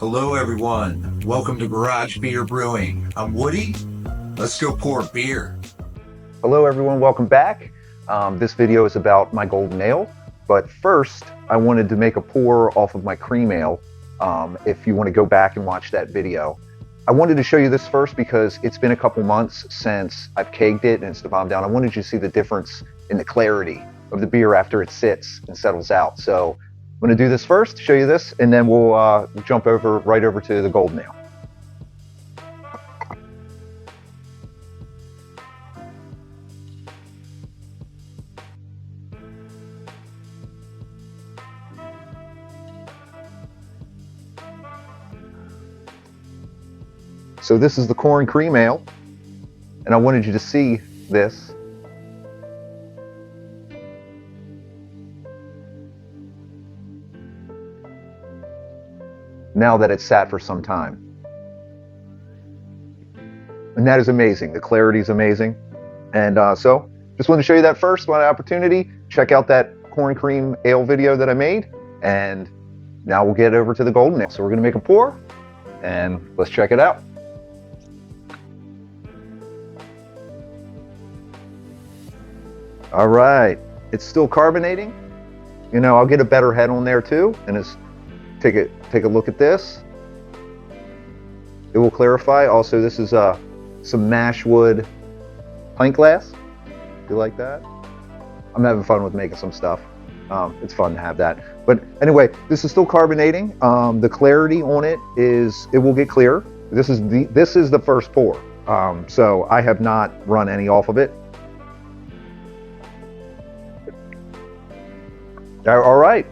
Hello everyone, welcome to Garage Beer Brewing. I'm Woody, let's go pour beer. Hello everyone, welcome back. This video is about my golden ale, but first I wanted to make a pour off of my cream ale. If you want to go back and watch that video. I wanted to show you this first because it's been a couple months since I've kegged it and it's the bomb down. I wanted you to see the difference in the clarity of the beer after it sits and settles out. So I'm going to do this first, show you this, and then we'll jump right over to the golden ale. So this is the corn cream ale, and I wanted you to see this. Now that it's sat for some time. And that is amazing. The clarity is amazing. And so just wanted to show you that first, my opportunity. Check out that corn cream ale video that I made. And now we'll get over to the golden ale. So we're going to make a pour and let's check it out. All right, it's still carbonating. You know, I'll get a better head on there too, and just take a look at this. It will clarify. Also, this is some mash wood pint glass. Do you like that? I'm having fun with making some stuff. It's fun to have that. But anyway, this is still carbonating. The clarity on it will get clear. This is the first pour. So I have not run any off of it. All right,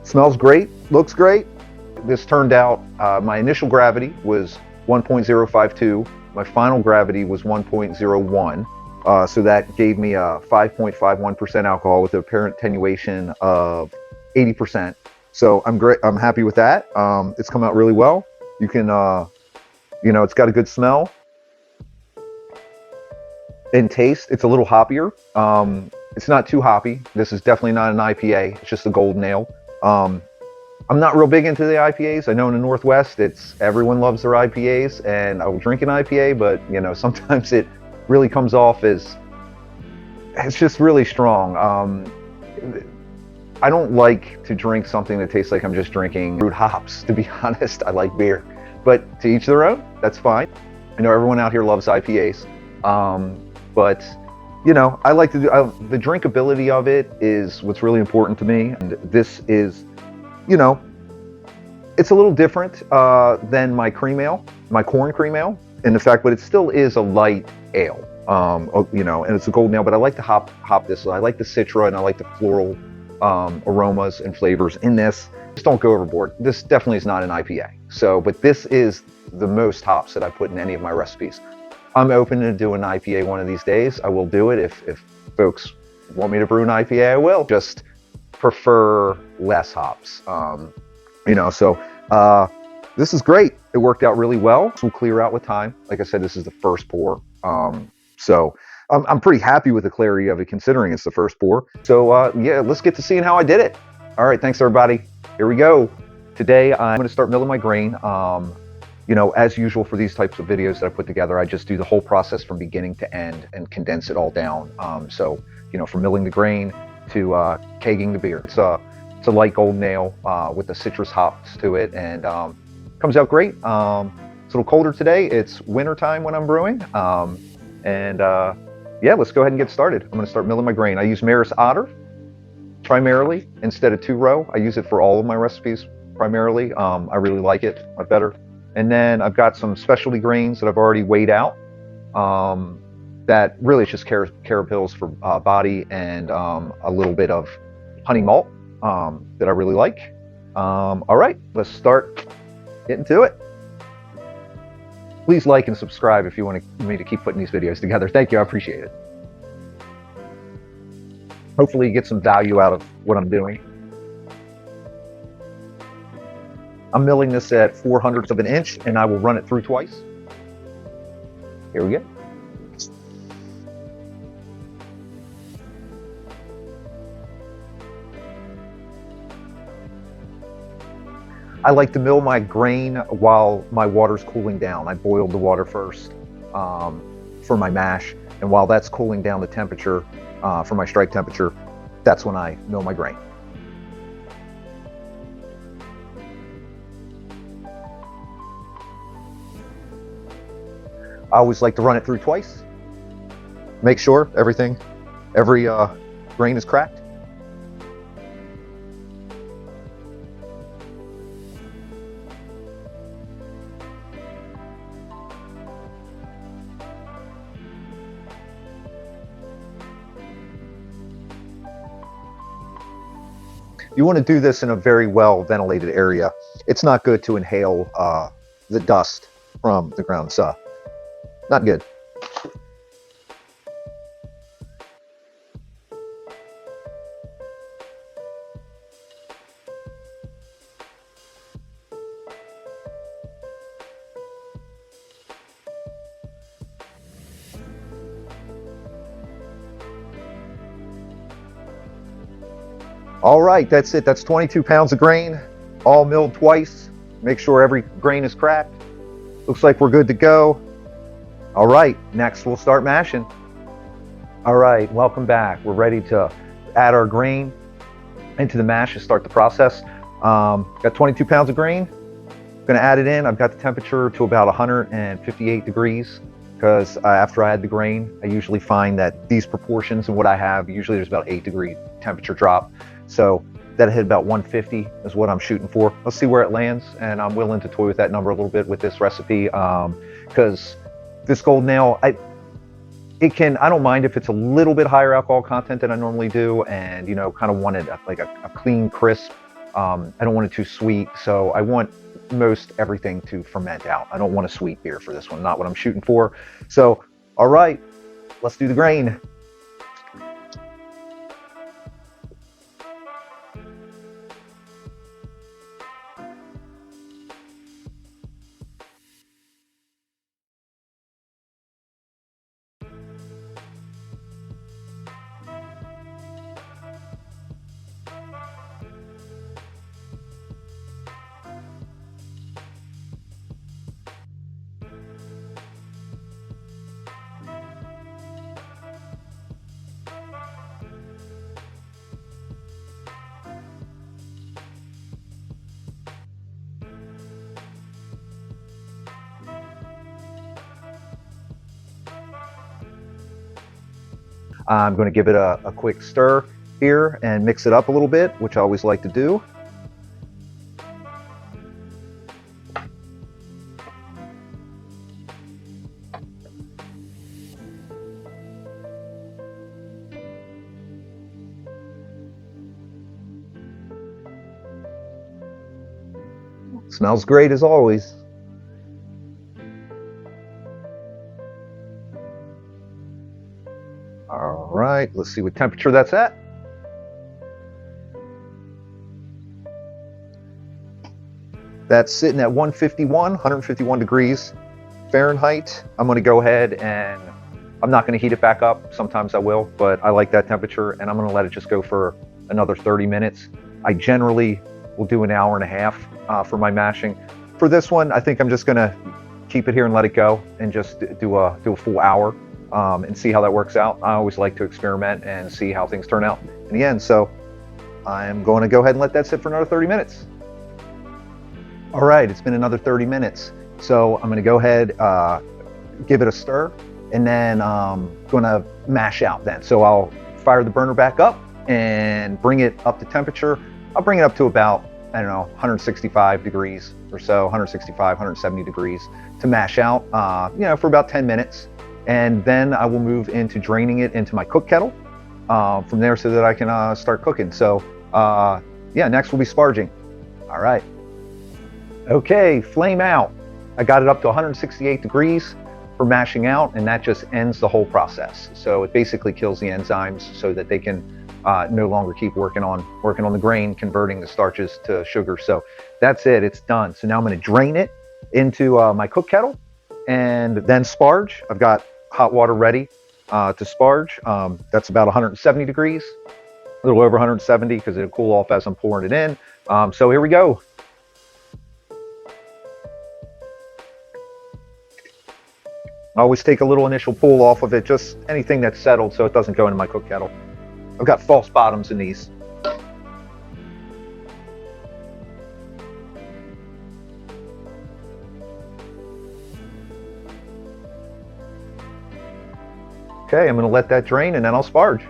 smells great, looks great. This turned out, my initial gravity was 1.052. My final gravity was 1.01. So that gave me a 5.51% alcohol with an apparent attenuation of 80%. So I'm happy with that. It's come out really well. You can, it's got a good smell. In taste, it's a little hoppier. It's not too hoppy. This is definitely not an IPA. It's just a golden ale. I'm not real big into the IPAs. I know in the Northwest, everyone loves their IPAs, and I will drink an IPA, but sometimes it really comes off as it's just really strong. I don't like to drink something that tastes like I'm just drinking brewed hops. To be honest, I like beer, but to each their own. That's fine. I know everyone out here loves IPAs, but I like to do, the drinkability of it is what's really important to me. And this is, it's a little different than my cream ale, my corn cream ale, in the fact, but it still is a light ale, and it's a golden ale, but I like to hop this. I like the citra and I like the floral aromas and flavors in this. Just don't go overboard. This definitely is not an IPA. So, but this is the most hops that I put in any of my recipes. I'm open to do an IPA one of these days. I will do it if folks want me to brew an IPA. I will. Just prefer less hops. This is great. It worked out really well. This will clear out with time. Like I said, this is the first pour. So I'm pretty happy with the clarity of it considering it's the first pour. So yeah, let's get to seeing how I did it. All right, thanks everybody. Here we go. Today I'm going to start milling my grain. As usual for these types of videos that I put together, I just do the whole process from beginning to end and condense it all down. From milling the grain to kegging the beer. It's a light golden ale with the citrus hops to it, and comes out great. It's a little colder today. It's winter time when I'm brewing. Yeah, let's go ahead and get started. I'm going to start milling my grain. I use Maris Otter primarily instead of 2-row. I use it for all of my recipes primarily. I really like it better. And then I've got some specialty grains that I've already weighed out. That really is just carapils for body and a little bit of honey malt that I really like. All right, let's start getting to it. Please like and subscribe if you want me to keep putting these videos together. Thank you, I appreciate it. Hopefully you get some value out of what I'm doing. I'm milling this at 4/100 of an inch, and I will run it through twice. Here we go. I like to mill my grain while my water's cooling down. I boiled the water first for my mash, and while that's cooling down the temperature for my strike temperature, that's when I mill my grain. I always like to run it through twice. Make sure every grain is cracked. You want to do this in a very well ventilated area. It's not good to inhale the dust from the ground. It's not good. All right, that's it. That's 22 pounds of grain, all milled twice. Make sure every grain is cracked. Looks like we're good to go. All right, next we'll start mashing. All right, welcome back. We're ready to add our grain into the mash and start the process. Got 22 pounds of grain. Gonna add it in. I've got the temperature to about 158 degrees because after I add the grain, I usually find that these proportions and what I have, usually there's about 8-degree temperature drop. So that hit about 150 is what I'm shooting for. Let's see where it lands, and I'm willing to toy with that number a little bit with this recipe because this golden ale, I don't mind if it's a little bit higher alcohol content than I normally do, and kind of wanted like a clean, crisp. I don't want it too sweet, so I want most everything to ferment out. I don't want a sweet beer for this one, not what I'm shooting for. So, all right, let's do the grain. I'm going to give it a quick stir here and mix it up a little bit, which I always like to do. Smells great as always. All right, let's see what temperature that's at. That's sitting at 151 degrees Fahrenheit. I'm going to go ahead and I'm not going to heat it back up. Sometimes I will, but I like that temperature, and I'm going to let it just go for another 30 minutes. I generally will do an hour and a half for my mashing. For this one, I think I'm just going to keep it here and let it go and just do a full hour and see how that works out. I always like to experiment and see how things turn out in the end. So I'm going to go ahead and let that sit for another 30 minutes. All right, it's been another 30 minutes. So I'm going to go ahead, give it a stir, and then I'm going to mash out then. So I'll fire the burner back up and bring it up to temperature. I'll bring it up to about, 165 degrees or so, 165, 170 degrees to mash out, for about 10 minutes. And then I will move into draining it into my cook kettle from there so that I can start cooking. So next will be sparging. All right. Okay, flame out. I got it up to 168 degrees for mashing out, and that just ends the whole process. So it basically kills the enzymes so that they can no longer keep working on the grain, converting the starches to sugar. So that's it, it's done. So now I'm going to drain it into my cook kettle and then sparge. I've got hot water ready to sparge. That's about 170 degrees, a little over 170 because it'll cool off as I'm pouring it in. So here we go. I always take a little initial pull off of it, just anything that's settled so it doesn't go into my cook kettle. I've got false bottoms in these. Okay, I'm gonna let that drain and then I'll sparge.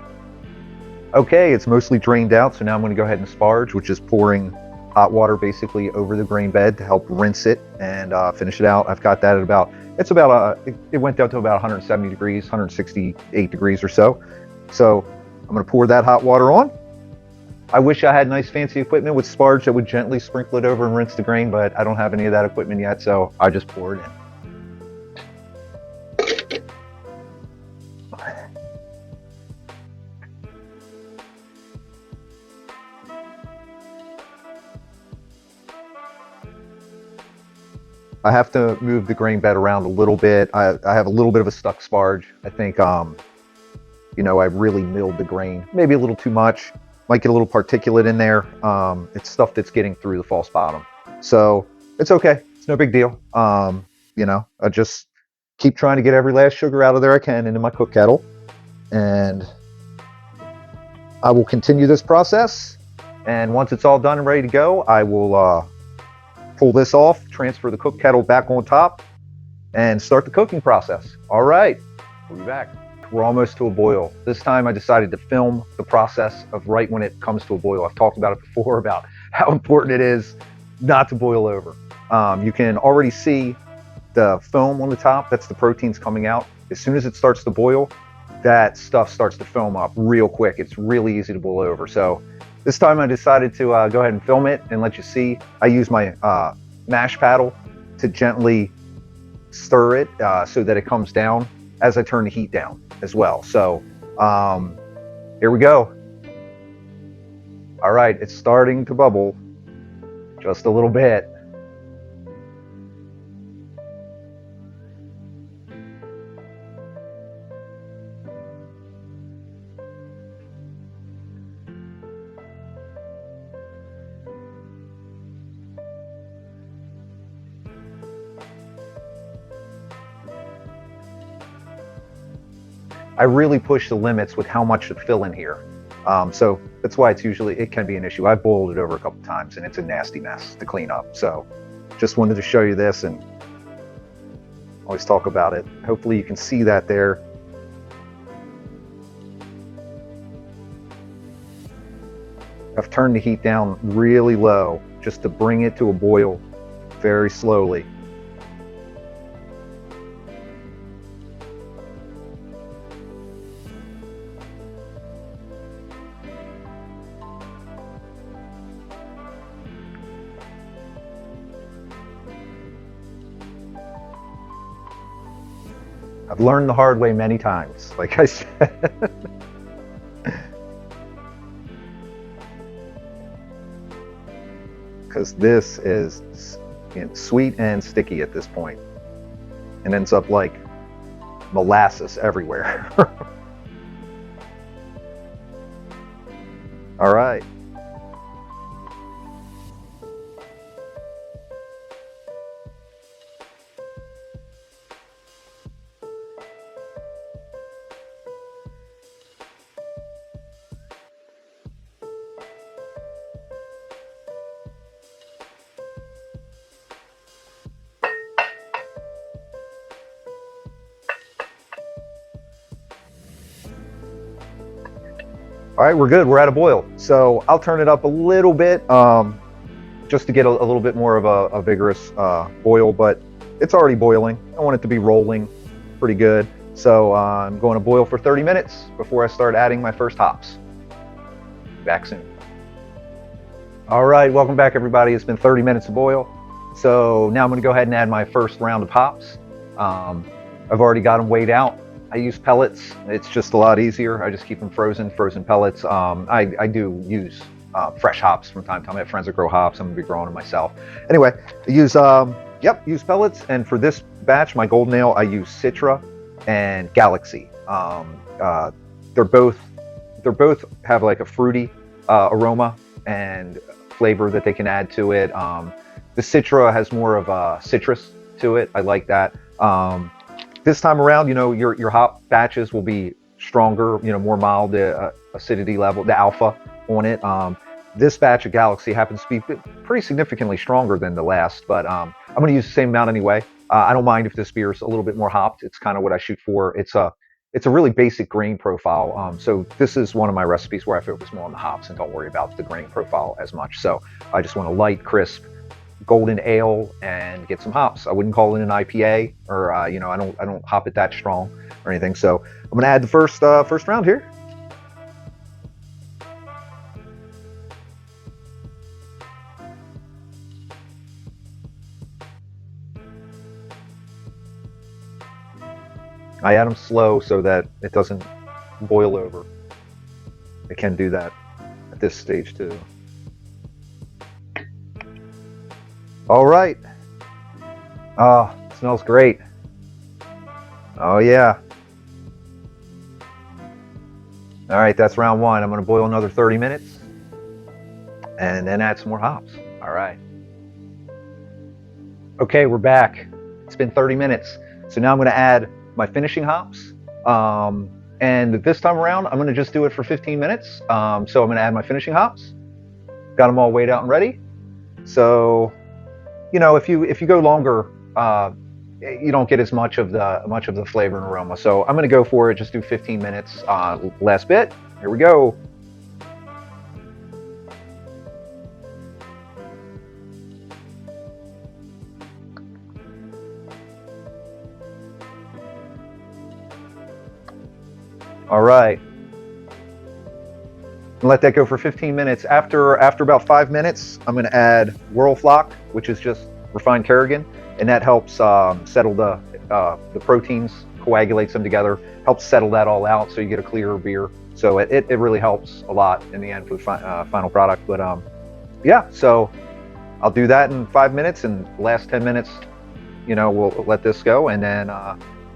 Okay, it's mostly drained out, so now I'm gonna go ahead and sparge, which is pouring hot water basically over the grain bed to help rinse it and finish it out. I've got that at about, it went down to about 170 degrees, 168 degrees or so. So I'm gonna pour that hot water on. I wish I had nice fancy equipment with sparge that would gently sprinkle it over and rinse the grain, but I don't have any of that equipment yet, so I just pour it in. I have to move the grain bed around a little bit. I have a little bit of a stuck sparge. I think, you know, I really milled the grain, maybe a little too much. Might get a little particulate in there. It's stuff that's getting through the false bottom. So it's okay. It's no big deal. You know, I just keep trying to get every last sugar out of there I can into my cook kettle. And I will continue this process. And once it's all done and ready to go, I will pull this off, transfer the cook kettle back on top, and start the cooking process. All right, we'll be back. We're almost to a boil. This time I decided to film the process of right when it comes to a boil. I've talked about it before, about how important it is not to boil over. You can already see the foam on the top. That's the proteins coming out. As soon as it starts to boil, that stuff starts to foam up real quick. It's really easy to boil over. So this time I decided to go ahead and film it and let you see. I use my mash paddle to gently stir it so that it comes down as I turn the heat down as well. So here we go. All right, it's starting to bubble just a little bit. I really push the limits with how much to fill in here. So that's why it can be an issue. I've boiled it over a couple times and it's a nasty mess to clean up. So just wanted to show you this and always talk about it. Hopefully you can see that there. I've turned the heat down really low just to bring it to a boil very slowly. I've learned the hard way many times, like I said. Because this is sweet and sticky at this point and ends up like molasses everywhere. All right. All right, we're good. We're at a boil. So I'll turn it up a little bit just to get a little bit more of a vigorous boil, but it's already boiling. I want it to be rolling pretty good. So I'm going to boil for 30 minutes before I start adding my first hops. Back soon. All right, welcome back everybody. It's been 30 minutes to boil. So now I'm gonna go ahead and add my first round of hops. I've already got them weighed out. I use pellets. It's just a lot easier. I just keep them frozen pellets. I do use fresh hops from time to time. I have friends that grow hops. I'm gonna be growing them myself. Anyway, I use use pellets. And for this batch, my golden ale, I use Citra and Galaxy. They're both have like a fruity aroma and flavor that they can add to it. The Citra has more of a citrus to it. I like that. This time around, your hop batches will be stronger, more mild acidity level, the alpha on it. This batch of Galaxy happens to be pretty significantly stronger than the last, but I'm going to use the same amount anyway. I don't mind if this beer is a little bit more hopped. It's kind of what I shoot for. It's a really basic grain profile. So this is one of my recipes where I focus more on the hops and don't worry about the grain profile as much. So I just want a light, crisp, golden ale and get some hops. I wouldn't call it an IPA, or I don't hop it that strong or anything. So I'm going to add the first round here. I add them slow so that it doesn't boil over. It can do that at this stage too. All right. Oh, it smells great. Oh yeah. All right, that's round one. I'm going to boil another 30 minutes and then add some more hops. All right. Okay, we're back. It's been 30 minutes. So now I'm going to add my finishing hops. And this time around, I'm going to just do it for 15 minutes. So I'm going to add my finishing hops. Got them all weighed out and ready. So, if you go longer, you don't get as much of the flavor and aroma. So I'm going to go for it. Just do 15 minutes. Last bit. Here we go. All right. Let that go for 15 minutes. After about 5 minutes, I'm going to add Whirl Flock, which is just refined Kerrigan, and that helps settle the proteins, coagulates them together, helps settle that all out, so you get a clearer beer. So it really helps a lot in the end for the final product. But yeah, so I'll do that in 5 minutes, and the last 10 minutes, we'll let this go, and then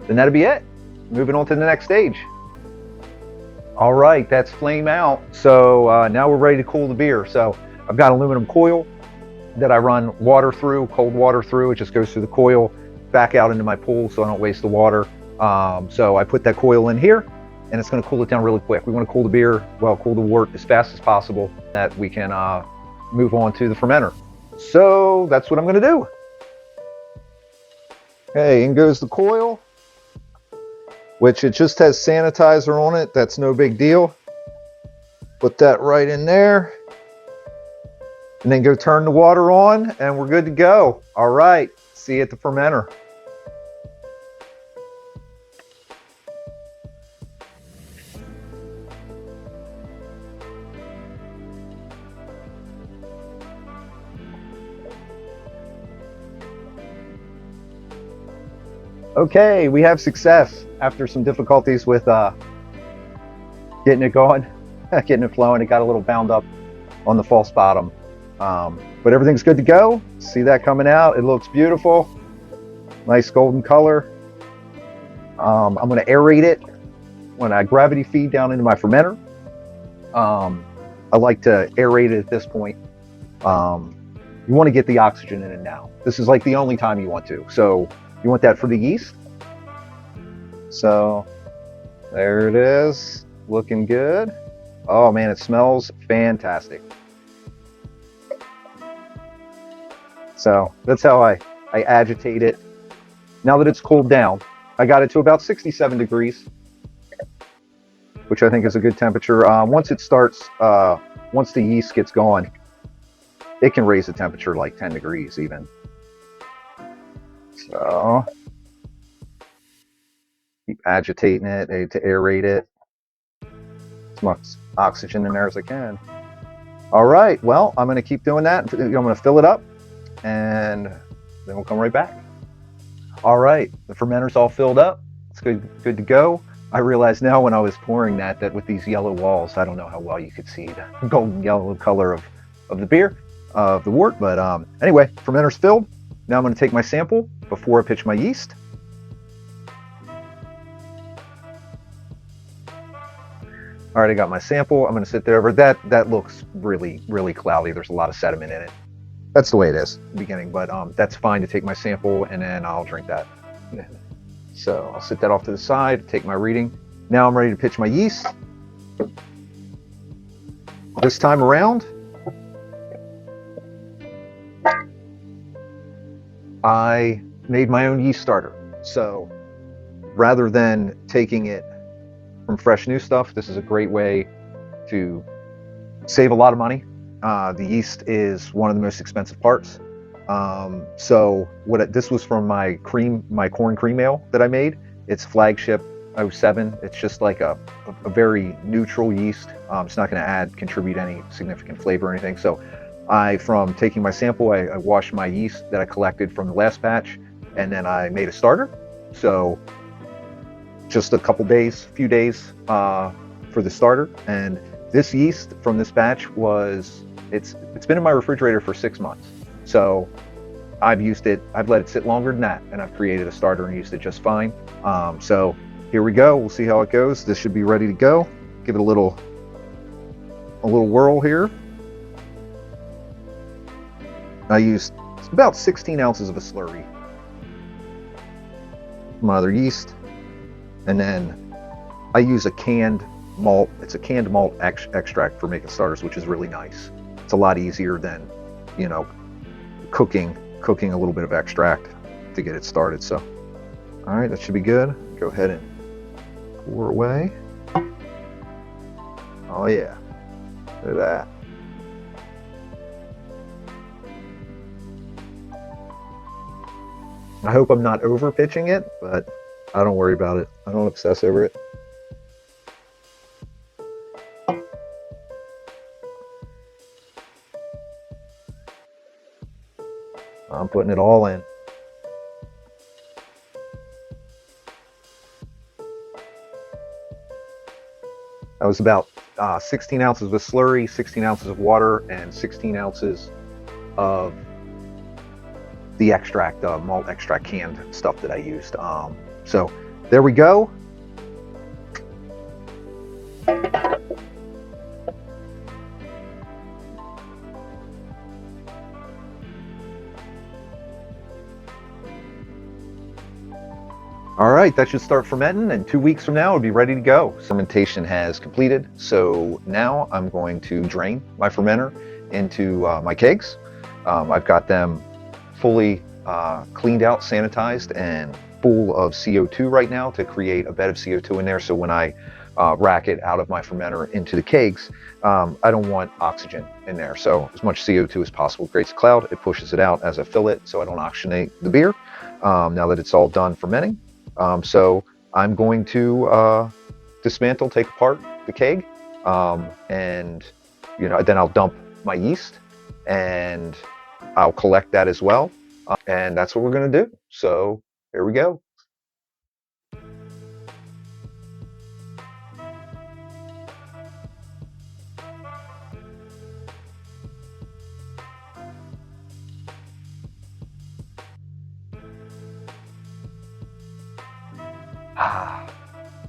that'll be it. Moving on to the next stage. All right, that's flame out. So now we're ready to cool the beer. So I've got aluminum coil that I run water through, cold water through. It just goes through the coil, back out into my pool so I don't waste the water. So I put that coil in here and it's gonna cool it down really quick. We wanna cool the beer, cool the wort as fast as possible that we can move on to the fermenter. So that's what I'm gonna do. Okay, in goes the coil, which it just has sanitizer on it. That's no big deal. Put that right in there. And then go turn the water on and we're good to go. All right, see you at the fermenter. Okay, we have success after some difficulties with getting it going, getting it flowing. It got a little bound up on the false bottom. But everything's good to go. See that coming out? It looks beautiful. Nice golden color. I'm going to aerate it when I gravity feed down into my fermenter. I like to aerate it at this point. You want to get the oxygen in it now. This is like the only time you want to. So you want that for the yeast. So there it is, looking good. Oh man, it smells fantastic. So that's how I agitate it. Now that it's cooled down, I got it to about 67 degrees, which I think is a good temperature. Once the yeast gets going, it can raise the temperature like 10 degrees even. So keep agitating it to aerate it. As much oxygen in there as I can. All right, well, I'm going to keep doing that. I'm going to fill it up and then we'll come right back. All right, the fermenter's all filled up. It's good to go. I realize now when I was pouring that with these yellow walls, I don't know how well you could see the golden yellow color of the beer, of the wort, but anyway, fermenter's filled. Now I'm going to take my sample before I pitch my yeast. All right, I got my sample. I'm going to sit there over that. That looks really, really cloudy. There's a lot of sediment in it. That's the way it is in the beginning, but that's fine to take my sample and then I'll drink that. So I'll set that off to the side, take my reading. Now I'm ready to pitch my yeast. This time around, I made my own yeast starter. So rather than taking it from fresh new stuff, this is a great way to save a lot of money. The yeast is one of the most expensive parts. So this was from my corn cream ale that I made. It's Flagship 07. It's just like a very neutral yeast. It's not going to contribute any significant flavor or anything. So from taking my sample, I washed my yeast that I collected from the last batch, and then I made a starter. So just a few days for the starter. And this yeast from this batch it's been in my refrigerator for 6 months. So I've let it sit longer than that, and I've created a starter and used it just fine. So here we go. We'll see how it goes. This should be ready to go. Give it a little whirl here. I used about 16 ounces of a slurry. My other yeast. And then I use a canned malt. It's a canned malt extract for making starters, which is really nice. It's a lot easier than, cooking a little bit of extract to get it started. So, all right, that should be good. Go ahead and pour away. Oh yeah, look at that. I hope I'm not over pitching it, but I don't worry about it. I don't obsess over it. I'm putting it all in. That was about 16 ounces of slurry, 16 ounces of water, and 16 ounces of the extract, malt extract canned stuff that I used. So there we go. All right, that should start fermenting, and 2 weeks from now it'll be ready to go. Fermentation has completed, so now I'm going to drain my fermenter into my kegs. I've got them fully cleaned out, sanitized, and full of CO2 right now to create a bed of CO2 in there. So when I rack it out of my fermenter into the kegs, I don't want oxygen in there. So as much CO2 as possible creates a cloud. It pushes it out as I fill it, so I don't oxygenate the beer. Now that it's all done fermenting. So I'm going to dismantle, take apart the keg, and then I'll dump my yeast, and I'll collect that as well, and that's what we're going to do. So here we go.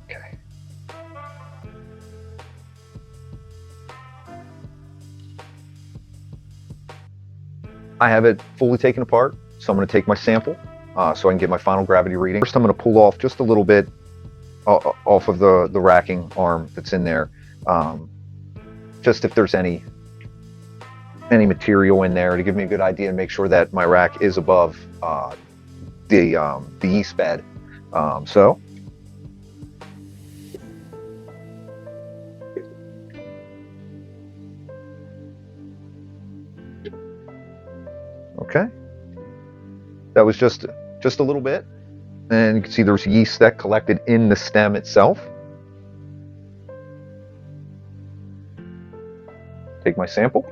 Okay. I have it fully taken apart, so I'm going to take my sample so I can get my final gravity reading. First, I'm going to pull off just a little bit off of the racking arm that's in there, just if there's any material in there to give me a good idea and make sure that my rack is above the yeast bed. So okay, that was just a little bit, and you can see there's yeast that collected in the stem itself. Take my sample.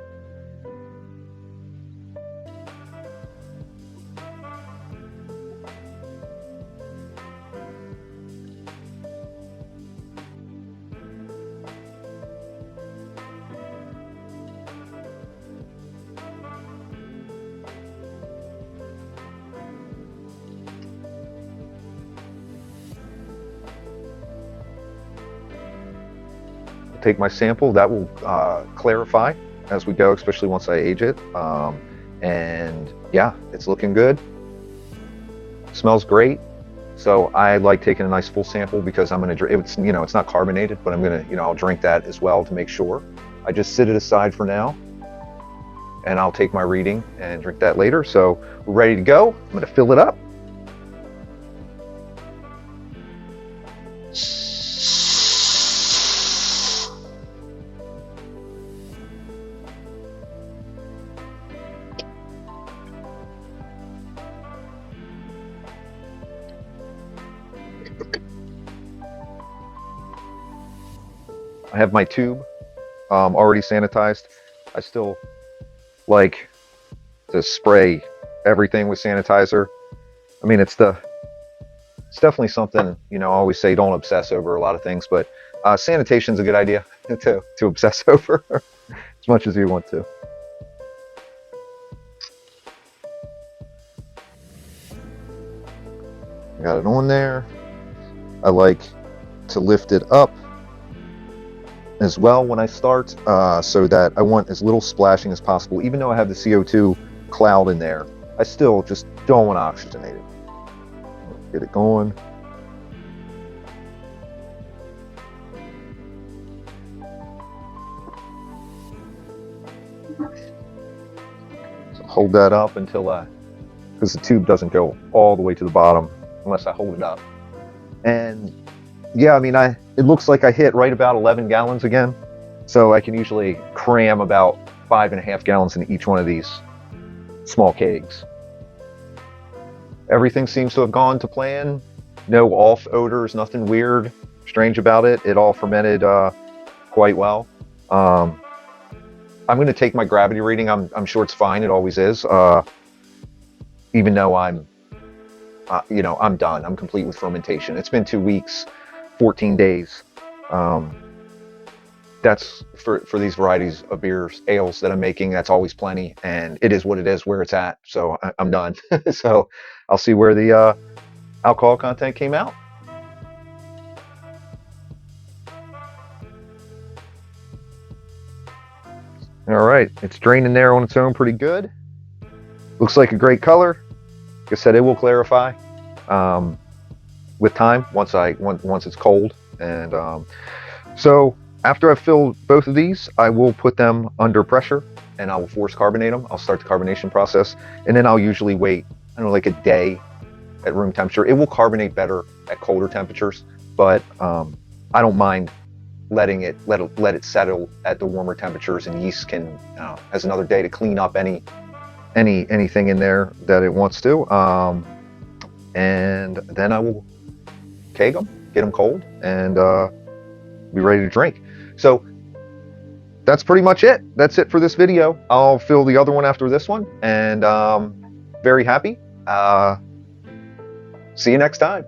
Take my sample. That will clarify as we go, especially once I age it. And yeah, it's looking good. Smells great. So I like taking a nice full sample because I'm gonna drink. It's it's not carbonated, but I'm gonna I'll drink that as well to make sure. I just sit it aside for now, and I'll take my reading and drink that later. So we're ready to go. I'm gonna fill it up. I have my tube already sanitized. I still like to spray everything with sanitizer. I mean, it's definitely something, I always say don't obsess over a lot of things, but sanitation's a good idea to obsess over as much as you want to. I got it on there. I like to lift it up as well when I start, so that I want as little splashing as possible. Even though I have the CO2 cloud in there, I still just don't want to oxygenate it. Get it going. So hold that up until because the tube doesn't go all the way to the bottom unless I hold it up. And yeah, I mean, it looks like I hit right about 11 gallons again. So I can usually cram about 5.5 gallons in each one of these small kegs. Everything seems to have gone to plan. No off odors, nothing weird, strange about it. It all fermented quite well. I'm going to take my gravity reading. I'm sure it's fine. It always is. Even though I'm done. I'm complete with fermentation. It's been 2 weeks, 14 days. That's for these varieties of beers, ales that I'm making. That's always plenty, and it is what it is where it's at. So I'm done. So I'll see where the alcohol content came out. All right, it's draining there on its own pretty good. Looks like a great color. Like I said, it will clarify with time once it's cold. And so after I've filled both of these, I will put them under pressure and I will force carbonate them. I'll start the carbonation process, and then I'll usually wait, I don't know, like a day at room temperature. It will carbonate better at colder temperatures, but I don't mind letting it let it settle at the warmer temperatures, and yeast can has another day to clean up anything in there that it wants to. And then I will keg them, get them cold, and be ready to drink. So that's pretty much it. That's it for this video. I'll fill the other one after this one, and very happy. See you next time.